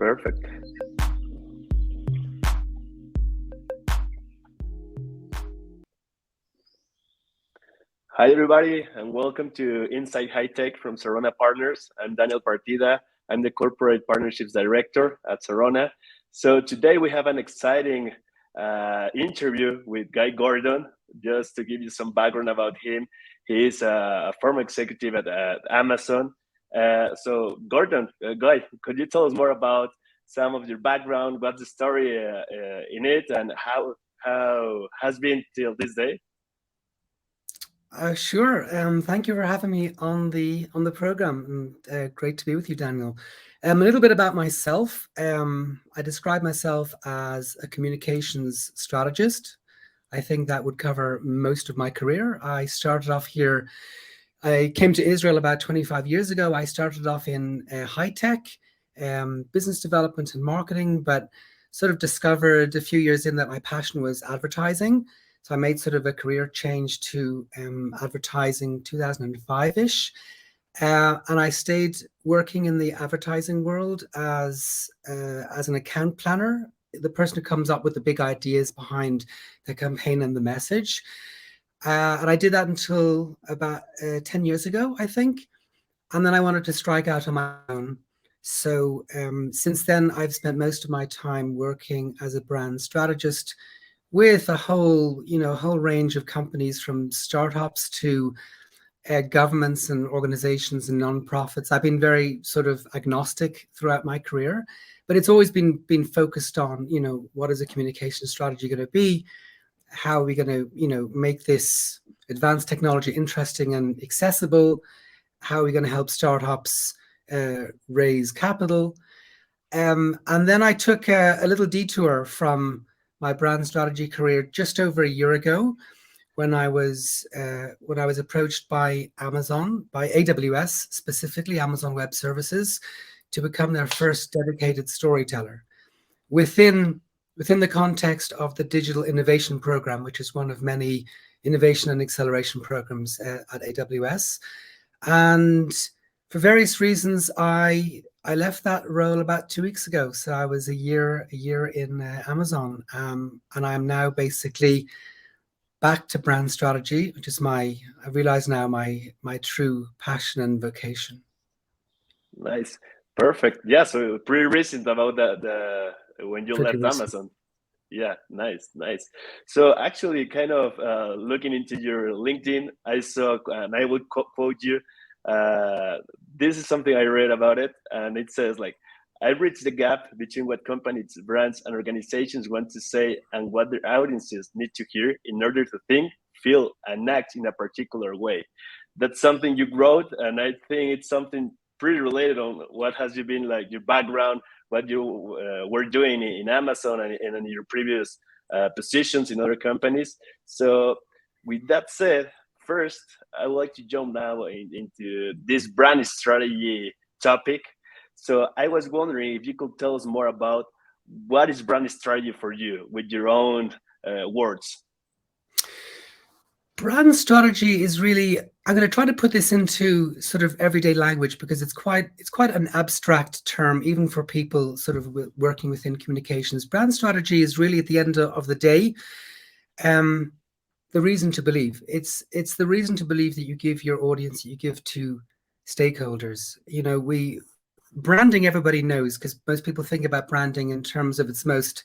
Perfect. Hi, everybody, and welcome to Inside High Tech from Sarona Partners. I'm Daniel Partida. I'm the Corporate Partnerships Director at Sarona. So today we have an exciting interview with Guy Gordon. Just to give you some background about him, he is a former executive at Amazon. Gordon, Guy, could you tell us more about some of your background? What's the story in it, and how has been till this day? Sure. Thank you for having me on the program. And, great to be with you, Daniel. A little bit about myself. I describe myself as a communications strategist. I think that would cover most of my career. I started off here. I came to Israel about 25 years ago. I started off in high tech, business development and marketing, but sort of discovered a few years in that my passion was advertising. So I made sort of a career change to advertising 2005-ish. And I stayed working in the advertising world as an account planner, the person who comes up with the big ideas behind the campaign and the message. And I did that until about 10 years ago, I think. And then I wanted to strike out on my own. So since then, I've spent most of my time working as a brand strategist with a whole range of companies, from startups to governments and organizations and nonprofits. I've been very sort of agnostic throughout my career, but it's always been focused on, what is a communication strategy going to be? How are we going to, make this advanced technology interesting and accessible? How are we going to help startups raise capital? And then I took a little detour from my brand strategy career just over a year ago, when I was approached by Amazon, by AWS specifically, Amazon Web Services, to become their first dedicated storyteller within the context of the Digital Innovation Program, which is one of many innovation and acceleration programs at AWS. And for various reasons, I left that role about 2 weeks ago. So I was a year in Amazon, and I am now basically back to brand strategy, which is I realize now, my true passion and vocation. Nice, perfect. Yeah, so pretty recent about the when you Pretty left recent. Amazon. Yeah, nice, nice. So actually, kind of looking into your LinkedIn, I saw, and I would quote you. Uh, this is something I read about it, and it says like, "I bridge the gap between what companies, brands, and organizations want to say and what their audiences need to hear in order to think, feel, and act in a particular way." That's something you wrote, and I think it's something pretty related on what has you been like your background, what you were doing in Amazon and in your previous positions in other companies. So, with that said, first, I would like to jump now into this brand strategy topic. So, I was wondering if you could tell us more about what is brand strategy for you with your own words. Brand strategy is really, I'm going to try to put this into sort of everyday language, because it's quite an abstract term, even for people sort of working within communications. Brand strategy is really, at the end of the day, the reason to believe. It's the reason to believe that you give your audience, that you give to stakeholders. Branding, everybody knows, because most people think about branding in terms of its most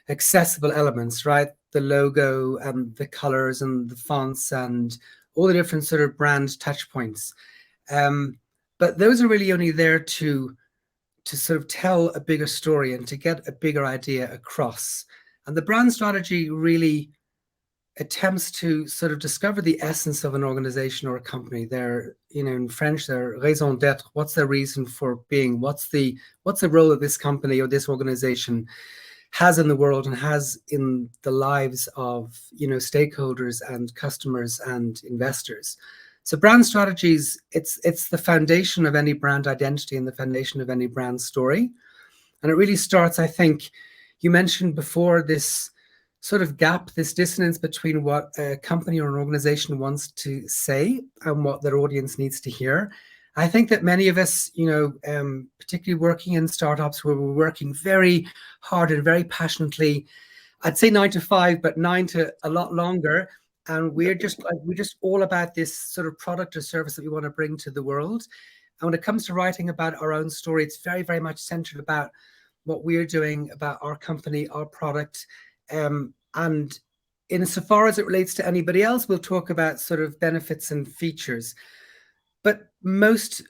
accessible elements, right? The logo and the colors and the fonts and all the different sort of brand touch points. But those are really only there to sort of tell a bigger story and to get a bigger idea across. And the brand strategy really attempts to sort of discover the essence of an organization or a company. Their, in French, their raison d'être. What's their reason for being? What's the role that this company or this organization has in the world and has in the lives of stakeholders and customers and investors. So brand strategies, it's the foundation of any brand identity and the foundation of any brand story. And it really starts, I think, you mentioned before, this sort of gap, this dissonance between what a company or an organization wants to say and what their audience needs to hear. I think that many of us, particularly working in startups where we're working very hard and very passionately, I'd say 9 to 5, but 9 to a lot longer. And we're just all about this sort of product or service that we want to bring to the world. And when it comes to writing about our own story, it's very, very much centered about what we're doing, about our company, our product. And insofar as it relates to anybody else, we'll talk about sort of benefits and features. But most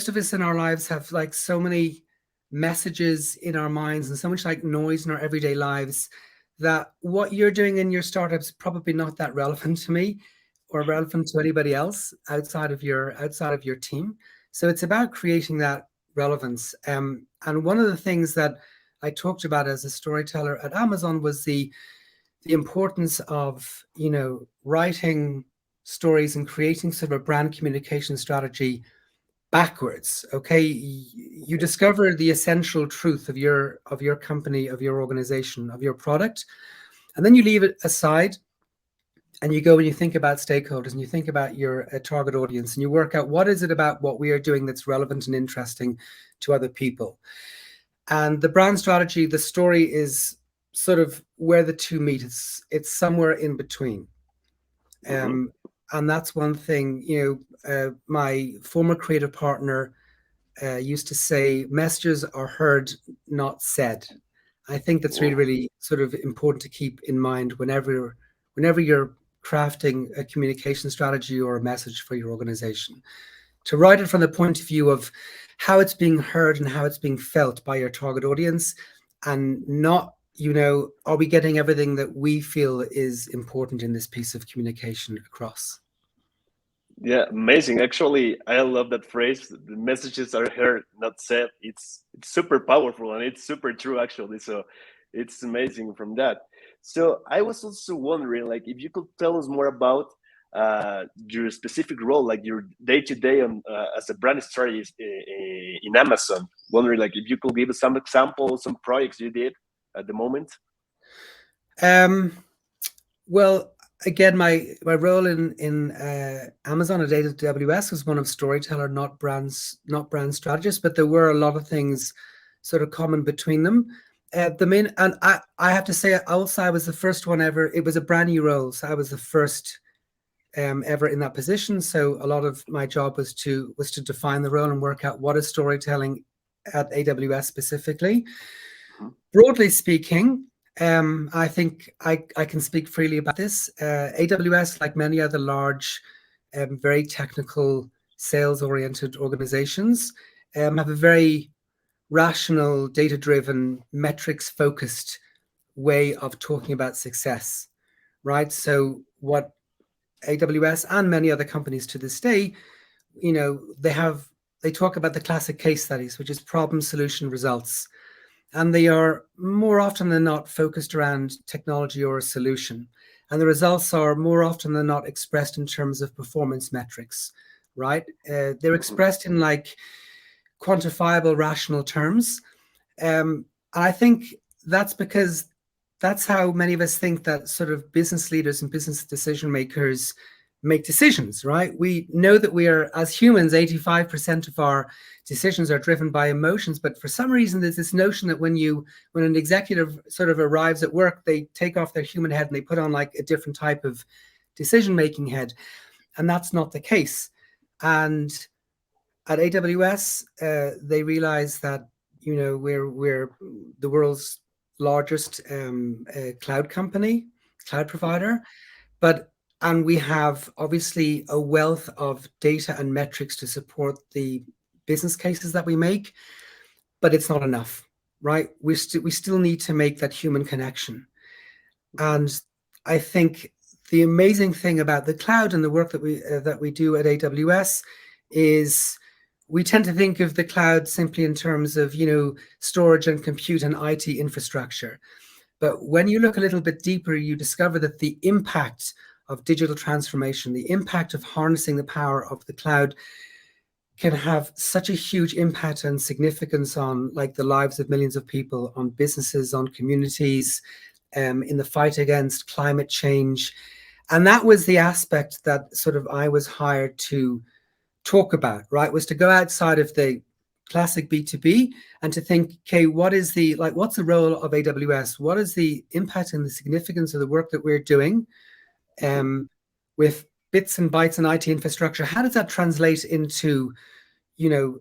of us in our lives have like so many messages in our minds and so much like noise in our everyday lives that what you're doing in your startup's probably not that relevant to me or relevant to anybody else outside of your team. So it's about creating that relevance. And one of the things that I talked about as a storyteller at Amazon was the importance of, writing stories and creating sort of a brand communication strategy backwards. Okay, you discover the essential truth of your company, of your organization, of your product, and then you leave it aside and you go and you think about stakeholders and you think about your target audience and you work out what is it about what we are doing that's relevant and interesting to other people. And the brand strategy, the story, is sort of where the two meet. It's somewhere in between. And that's one thing, my former creative partner used to say, messages are heard, not said. I think that's really, really sort of important to keep in mind whenever you're crafting a communication strategy or a message for your organization. To write it from the point of view of how it's being heard and how it's being felt by your target audience, and not, are we getting everything that we feel is important in this piece of communication across? Yeah, amazing. Actually, I love that phrase. The messages are heard, not said. It's super powerful and it's super true actually. So it's amazing from that. So I was also wondering, like, if you could tell us more about your specific role, like your day to day on as a brand strategist in Amazon. Wondering, like, if you could give us some examples, some projects you did at the moment. Well, again, my role in Amazon at AWS was one of storyteller, not brand strategist, but there were a lot of things sort of common between them. The main, and I have to say, also I was the first one ever. It was a brand new role, so I was the first ever in that position. So a lot of my job was to define the role and work out what is storytelling at AWS specifically. Broadly speaking, I think I can speak freely about this. AWS, like many other large, very technical, sales-oriented organizations, have a very rational, data-driven, metrics-focused way of talking about success, right? So what AWS and many other companies to this day, they talk about the classic case studies, which is problem, solution, results. And they are more often than not focused around technology or a solution. And the results are more often than not expressed in terms of performance metrics, right? They're expressed in like quantifiable, rational terms. And I think that's because that's how many of us think that sort of business leaders and business decision makers make decisions, right? We know that we are, as humans, 85% of our decisions are driven by emotions, but for some reason there's this notion that when an executive sort of arrives at work, they take off their human head and they put on like a different type of decision-making head, and that's not the case. And at AWS, they realize that we're the world's largest cloud provider, and we have obviously a wealth of data and metrics to support the business cases that we make, but it's not enough, right? We still need to make that human connection. And I think the amazing thing about the cloud and the work that we do at AWS is we tend to think of the cloud simply in terms of storage and compute and IT infrastructure. But when you look a little bit deeper, you discover that the impact of digital transformation, the impact of harnessing the power of the cloud can have such a huge impact and significance on like the lives of millions of people, on businesses, on communities, in the fight against climate change. And that was the aspect that sort of I was hired to talk about, right, was to go outside of the classic B2B and to think, okay, what's the role of AWS? What is the impact and the significance of the work that we're doing Mm-hmm. with bits and bytes and IT infrastructure? How does that translate into, you know,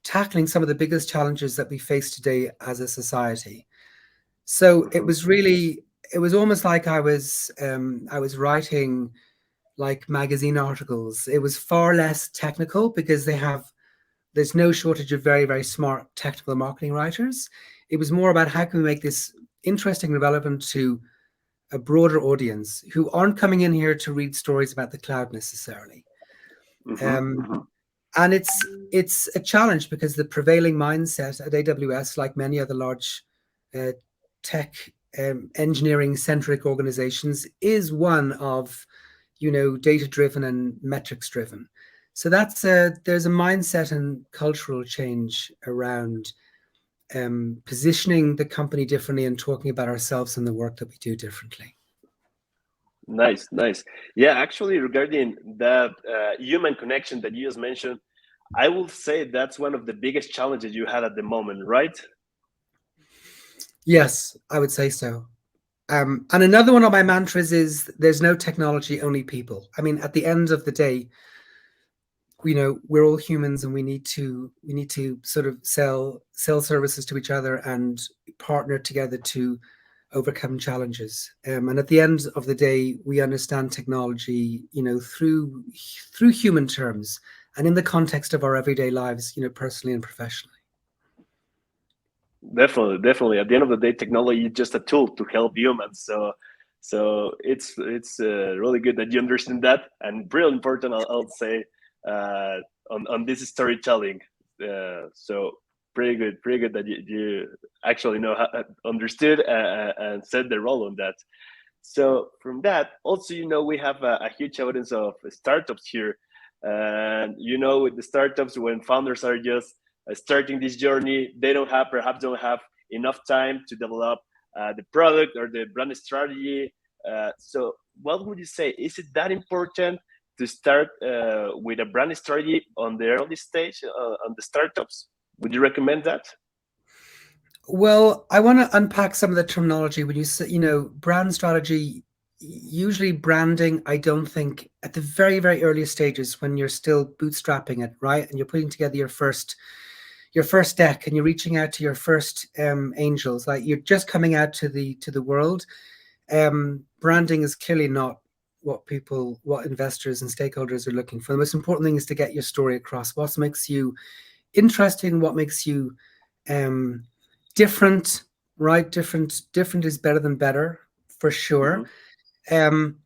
tackling some of the biggest challenges that we face today as a society? So it Mm-hmm. was really, it was almost like I was writing like magazine articles. It was far less technical because there's no shortage of very, very smart technical marketing writers. It was more about how can we make this interesting and relevant to a broader audience who aren't coming in here to read stories about the cloud necessarily. Mm-hmm. Um, Mm-hmm. and it's a challenge because the prevailing mindset at AWS, like many other large uh, tech engineering centric organizations, is one of, you know, data driven and metrics driven. So there's a mindset and cultural change around positioning the company differently and talking about ourselves and the work that we do differently. Nice, nice. Yeah, actually, regarding that human connection that you just mentioned, I will say that's one of the biggest challenges you had at the moment, right? Yes, I would say so. And another one of my mantras is there's no technology, only people. I mean, at the end of the day, you know, we're all humans and we need to sort of sell services to each other and partner together to overcome challenges. And at the end of the day, we understand technology, you know, through human terms and in the context of our everyday lives, you know, personally and professionally. Definitely, definitely. At the end of the day, technology is just a tool to help humans. So it's really good that you understand that, and really important. I'll say uh, on this storytelling. So pretty good that you actually know how, understood and set the role on that. So from that, also, you know, we have a huge audience of startups here, and you know, with the startups, when founders are just starting this journey, they perhaps don't have enough time to develop the product or the brand strategy. So, what would you say? Is it that important to start with a brand strategy on the early stage on the startups? Would you recommend that? Well, I want to unpack some of the terminology when you say, you know, brand strategy. Usually, branding, I don't think at the very, very earliest stages when you're still bootstrapping it, right, and you're putting together your first deck and you're reaching out to your first angels, like you're just coming out to the world. Branding is clearly not what investors and stakeholders are looking for. The most important thing is to get your story across. What makes you interesting? What makes you um, different, right? Different is better than better for Mm-hmm. sure. Um,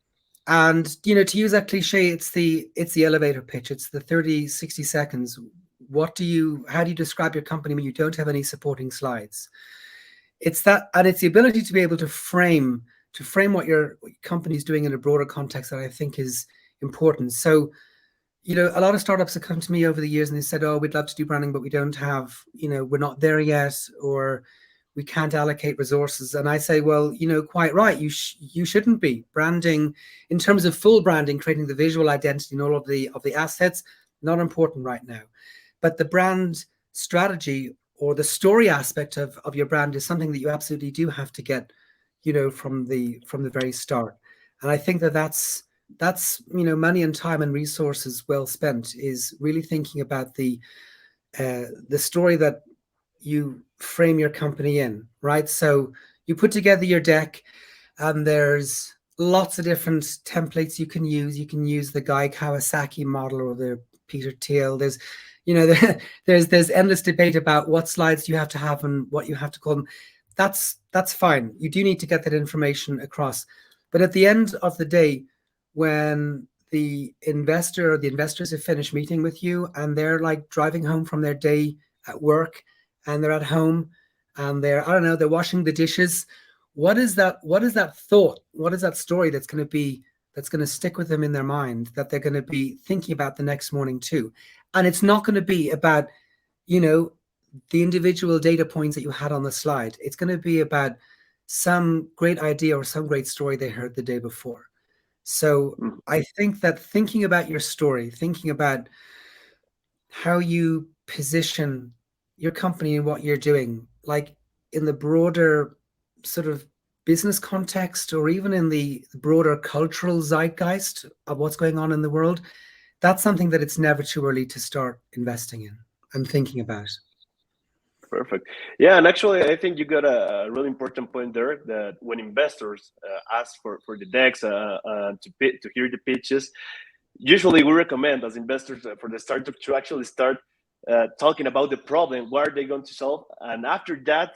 and you know, to use that cliche, it's the elevator pitch. It's the 30-60 seconds. How do you describe your company when you don't have any supporting slides? It's that, and it's the ability to be able to frame what your company is doing in a broader context that I think is important. So, you know, a lot of startups have come to me over the years and they said, "Oh, we'd love to do branding, but we don't have, you know, we're not there yet, or we can't allocate resources." And I say, "Well, you know, quite right. You shouldn't be branding in terms of full branding, creating the visual identity and all of the assets. Not important right now, but the brand strategy or the story aspect of your brand is something that you absolutely do have to get, you know, from the very start." And I think that that's, you know, money and time and resources well spent is really thinking about the story that you frame your company in, right? So you put together your deck and there's lots of different templates you can use. You can use the Guy Kawasaki model or the Peter Thiel. There's, you know, there's endless debate about what slides you have to have and what you have to call them. That's fine. You do need to get that information across. But at the end of the day, when the investor or the investors have finished meeting with you and they're like driving home from their day at work and they're at home and they're, I don't know, they're washing the dishes, what is that thought, what is that story that's going to stick with them in their mind that they're going to be thinking about the next morning too? And it's not going to be about, you know, the individual data points that you had on the slide. It's going to be about some great idea or some great story they heard the day before. So Mhm. I think that thinking about your story, thinking about how you position your company and what you're doing, like in the broader sort of business context or even in the broader cultural zeitgeist of what's going on in the world, that's something that it's never too early to start investing in and thinking about. Perfect. Yeah, and actually, I think you got a really important point there. That when investors ask for the decks to hear the pitches, usually we recommend as investors for the startup to actually start talking about the problem, what are they going to solve, and after that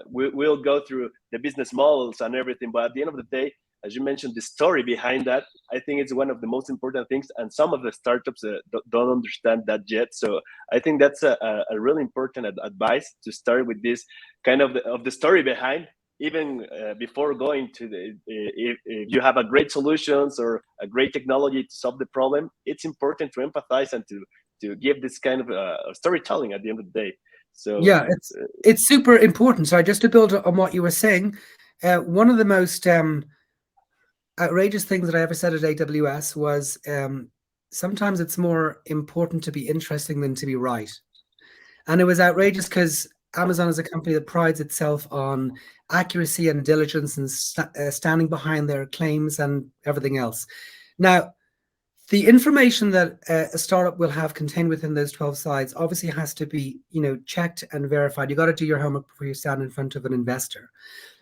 we'll go through the business models and everything. But at the end of the day, as you mentioned, the story behind that, I think it's one of the most important things, and some of the startups don't understand that yet. So I think that's a really important advice to start with this kind of the story behind, even before going to the if you have a great solutions or a great technology to solve the problem, it's important to empathize and to give this kind of storytelling at the end of the day. So Yeah, it's super important. So just to build on what you were saying, one of the most outrageous things that I ever said at AWS was sometimes it's more important to be interesting than to be right. And it was outrageous because Amazon is a company that prides itself on accuracy and diligence and standing behind their claims and everything else. Now, the information that a startup will have contained within those 12 slides obviously has to be, checked and verified. You got to do your homework before you stand in front of an investor.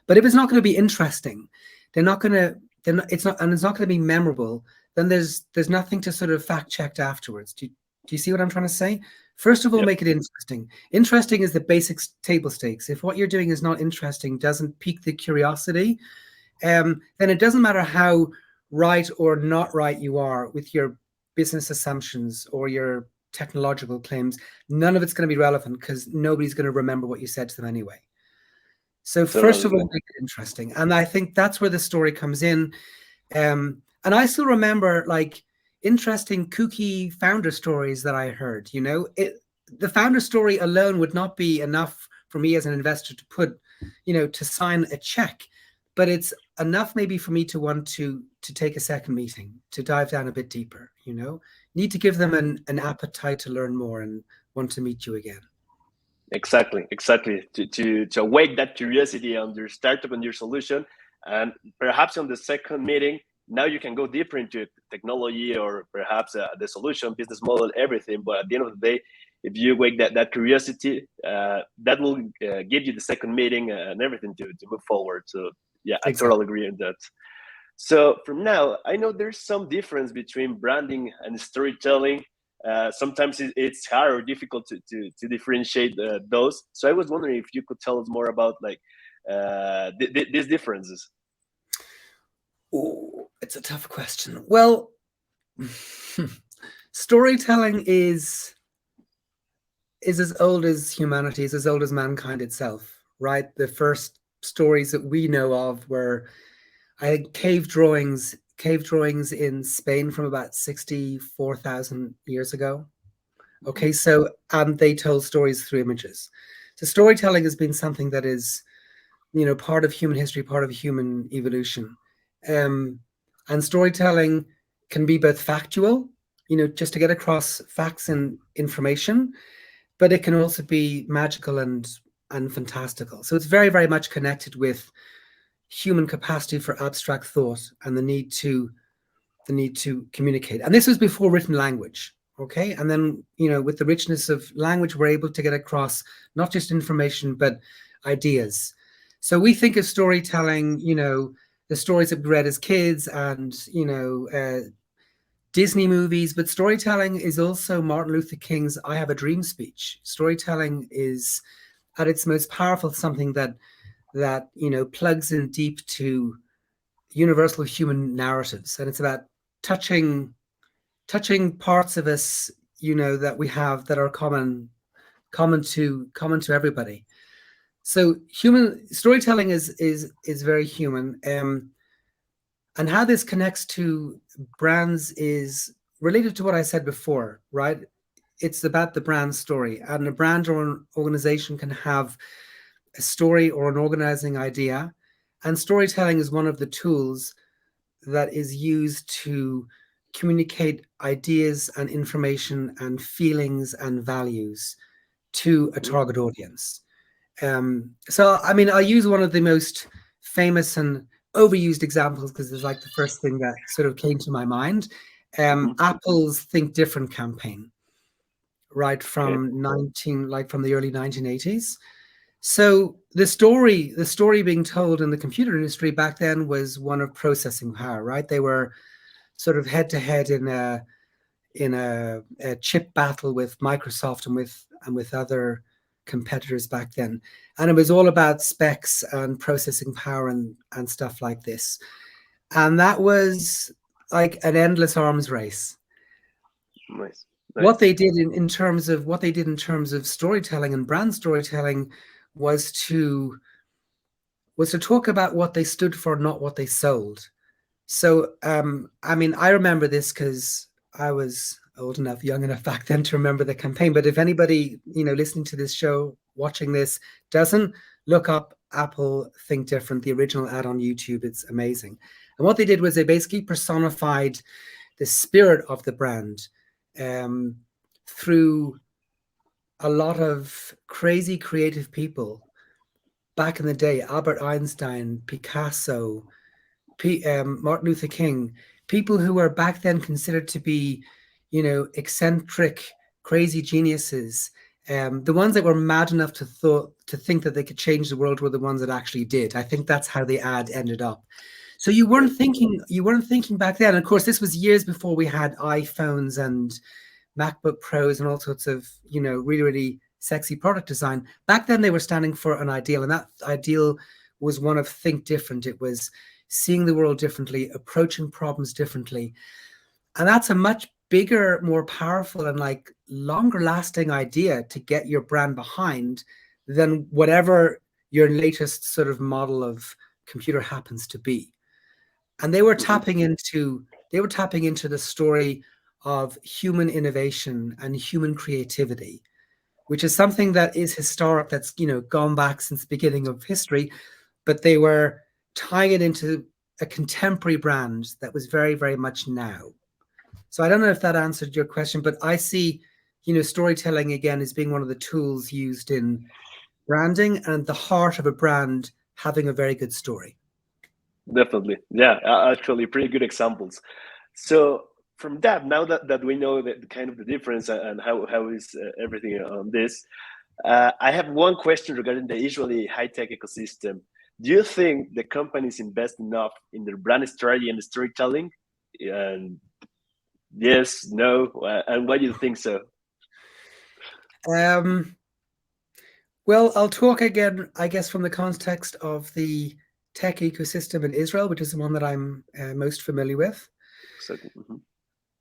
But if it's not going to be interesting, they're not going to. It's not, and it's not going to be memorable. Then there's nothing to sort of fact check afterwards. Do you see what I'm trying to say? First of all, yeah, make it interesting. Interesting is the basic table stakes. If what you're doing is not interesting, doesn't pique the curiosity, then it doesn't matter how right or not right you are with your business assumptions or your technological claims. None of it's going to be relevant because nobody's going to remember what you said to them anyway. So first of totally. all, make it interesting. And I think that's where the story comes in. And I still remember like interesting, kooky founder stories that I heard. The founder story alone would not be enough for me as an investor to put, to sign a check. But it's enough maybe for me to want to take a second meeting, to dive down a bit deeper, need to give them an appetite to learn more and want to meet you again. Exactly. To awake that curiosity on your startup and your solution, and perhaps on the second meeting, now you can go deeper into technology or perhaps the solution, business model, everything. But at the end of the day, if you wake that curiosity, that will give you the second meeting and everything to move forward. So yeah, I totally Exactly. agree on that. So from now, I know there's some difference between branding and storytelling. Sometimes it's hard or difficult to differentiate those. So I was wondering if you could tell us more about like these differences. Oh, it's a tough question. Well, storytelling is as old as humanity, is as old as mankind itself, right? The first stories that we know of were, I think, cave drawings in Spain from about 64,000 years ago. Okay, so they told stories through images. So storytelling has been something that is, part of human history, part of human evolution. Um, and storytelling can be both factual, just to get across facts and information, but it can also be magical and fantastical. So it's very, very much connected with human capacity for abstract thought and the need to communicate. And this was before written language. Okay. And then, with the richness of language, we're able to get across not just information, but ideas. So we think of storytelling, the stories that we read as kids and, Disney movies, but storytelling is also Martin Luther King's I Have a Dream speech. Storytelling is at its most powerful something that plugs in deep to universal human narratives, and it's about touching parts of us, that we have that are common to everybody. So human storytelling is very human. And how this connects to brands is related to what I said before, right? It's about the brand story, and a brand or an organization can have a story or an organizing idea, and storytelling is one of the tools that is used to communicate ideas and information and feelings and values to a Mm-hmm. target audience. So, I mean, I'll use one of the most famous and overused examples because it's like the first thing that sort of came to my mind. Mm-hmm. Apple's Think Different campaign, right Okay. from from the early 1980s. So the story being told in the computer industry back then was one of processing power, right? They were sort of head to head in a chip battle with Microsoft and with other competitors back then, and it was all about specs and processing power and stuff like this, and that was like an endless arms race. Nice. What Nice. they did in terms of storytelling and brand storytelling was to talk about what they stood for, not what they sold. So, I mean, I remember this because I was old enough, young enough back then to remember the campaign. But if anybody, listening to this show, watching this, doesn't, look up Apple Think Different, the original ad on YouTube. It's amazing. And what they did was they basically personified the spirit of the brand um, through a lot of crazy creative people back in the day: Albert Einstein, Picasso, Martin Luther King, people who were back then considered to be, eccentric, crazy geniuses. The ones that were mad enough to think that they could change the world were the ones that actually did. I think that's how the ad ended up. So Okay. you weren't thinking back then. Of course, this was years before we had iPhones and MacBook Pros and all sorts of, really, really sexy product design. Back then, they were standing for an ideal, and that ideal was one of think different. It was seeing the world differently, approaching problems differently. And that's a much bigger, more powerful, and like longer lasting idea to get your brand behind than whatever your latest sort of model of computer happens to be. And they were Mm-hmm. tapping into the story of human innovation and human creativity, which is something that is historic, that's gone back since the beginning of history, but they were tying it into a contemporary brand that was very, very much now. So I don't know if that answered your question, but I see, storytelling again as being one of the tools used in branding, and the heart of a brand having a very good story. Definitely. Yeah. Actually, pretty good examples. So from that, now that we know that kind of the difference and how is everything on this, I have one question regarding the usually high tech ecosystem. Do you think the companies invest enough in their brand strategy and storytelling? And yes, no, and why do you think so? Um, well, I'll talk again, I guess, from the context of the tech ecosystem in Israel, which is the one that I'm most familiar with. Exactly. Hmm.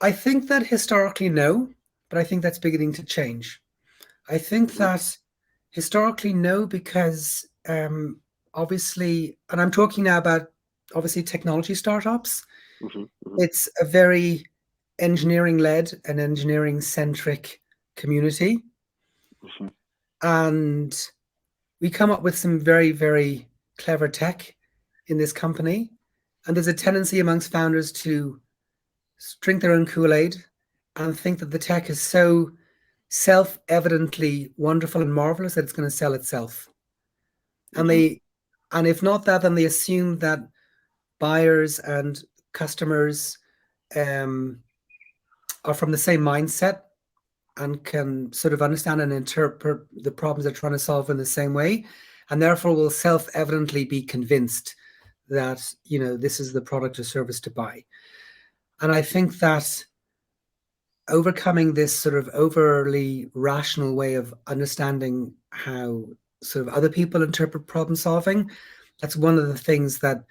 I think that historically, no, but I think that's beginning to change. I think Hmm. that historically, no, because obviously, and I'm talking now about obviously technology startups, Hmm. Hmm. it's a very engineering led and engineering centric community. Hmm. And we come up with some very, very clever tech in this company. And there's a tendency amongst founders to drink their own Kool-Aid and think that the tech is so self-evidently wonderful and marvelous that it's going to sell itself. And Hmm. if not that, then they assume that buyers and customers um, are from the same mindset and can sort of understand and interpret the problems they're trying to solve in the same way, and therefore will self-evidently be convinced that this is the product or service to buy. And I think that overcoming this sort of overly rational way of understanding how sort of other people interpret problem solving, that's one of the things that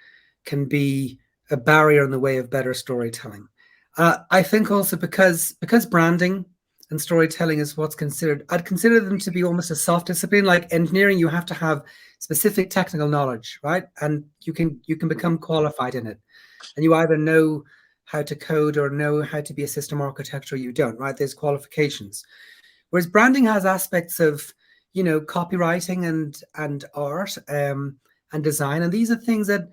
can be a barrier in the way of better storytelling. I think also because branding and storytelling is what's considered, I'd consider them to be almost a soft discipline. Like engineering, you have to have specific technical knowledge, right? And you can Hmm. become qualified in it, and you either know how to code or know how to be a system architect, or you don't, right? There's qualifications. Whereas branding has aspects of, copywriting and art and design, and these are things that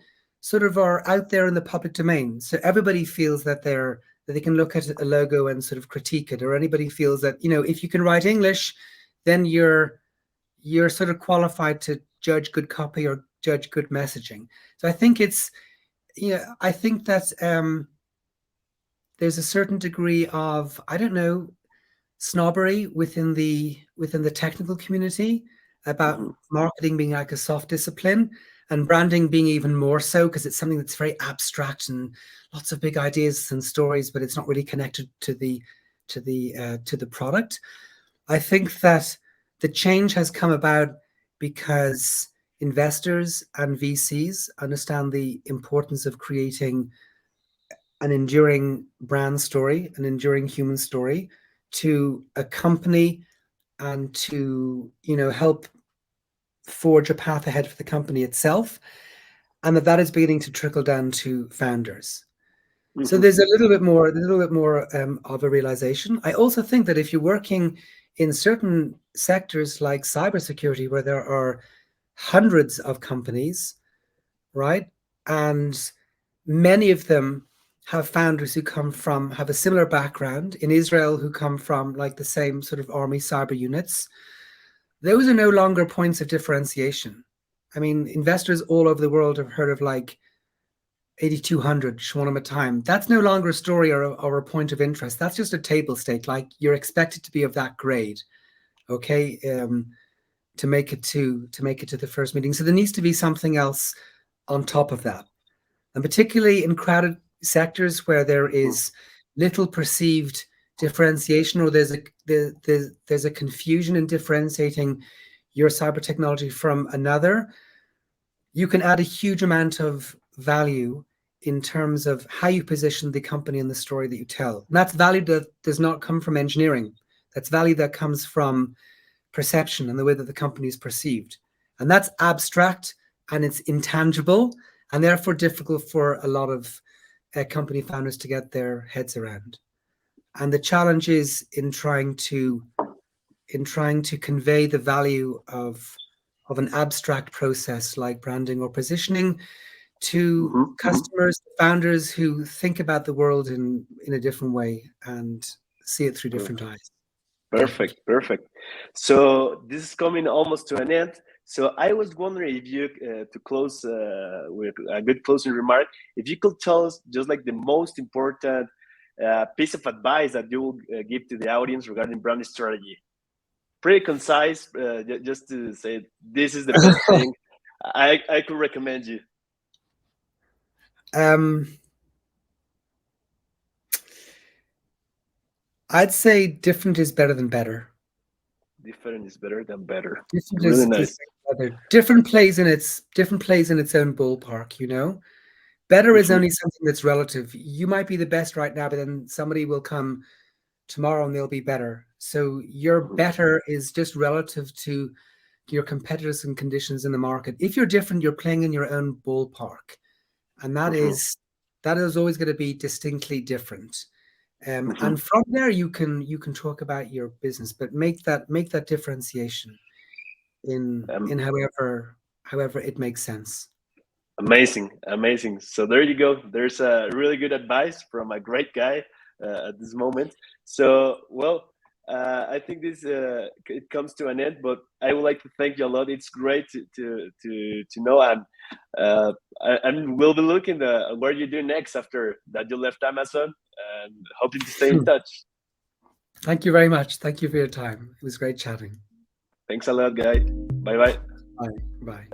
sort of are out there in the public domain. So everybody feels that they can look at a logo and sort of critique it, or anybody feels that, you know, if you can write English, then you're sort of qualified to judge good copy or judge good messaging. So I think it's, yeah, I think that there's a certain degree of, I don't know, snobbery within the technical community about marketing being like a soft discipline, and branding being even more so, because it's something that's very abstract and lots of big ideas and stories, but it's not really connected to the product. I think that the change has come about because investors and VCs understand the importance of creating an enduring brand story, an enduring human story, to a company, and to, you know, help forge a path ahead for the company itself, and that is beginning to trickle down to founders. So there's a little bit more of a realization. I also think that if you're working in certain sectors like cybersecurity, where there are hundreds of companies, right, and many of them have founders who have a similar background in Israel, who come from like the same sort of army cyber units, those are no longer points of differentiation. I mean, investors all over the world have heard of like 8200, Shwanam a time. That's no longer a story or a point of interest. That's just a table stake. Like, you're expected to be of that grade, okay, to make it to the first meeting. So there needs to be something else on top of that, and particularly in crowded sectors where there is little perceived differentiation, or there's a confusion in differentiating your cyber technology from another. You can add a huge amount of value in terms of how you position the company and the story that you tell. And that's value that does not come from engineering. That's value that comes from perception and the way that the company is perceived. And that's abstract, and it's intangible, and therefore difficult for a lot of company founders to get their heads around. And the challenge is in trying to convey the value of an abstract process like branding or positioning to customers, founders who think about the world in a different way and see it through different eyes. Perfect. So this is coming almost to an end. So I was wondering if you, to close with a good closing remark, if you could tell us just like the most important piece of advice that you will give to the audience regarding brand strategy. Pretty concise, just to say this is the best thing I could recommend you. I'd say different is better than better. Different is better than better. Different really nice. Different plays in its own ballpark, you know. Better is only something that's relative. You might be the best right now, but then somebody will come tomorrow and they'll be better. So your better is just relative to your competitors and conditions in the market. If you're different, you're playing in your own ballpark, and that is always going to be distinctly different. And from there, you can talk about your business, but make that differentiation in however it makes sense. Amazing. So there you go. There's a really good advice from a great guy at this moment. So, well, I think this it comes to an end, but I would like to thank you a lot. It's great to know, and we'll be looking where you do next after that you left Amazon, and hoping to stay in touch. Thank you very much. Thank you for your time. It was great chatting. Thanks a lot, guy. Bye. Bye.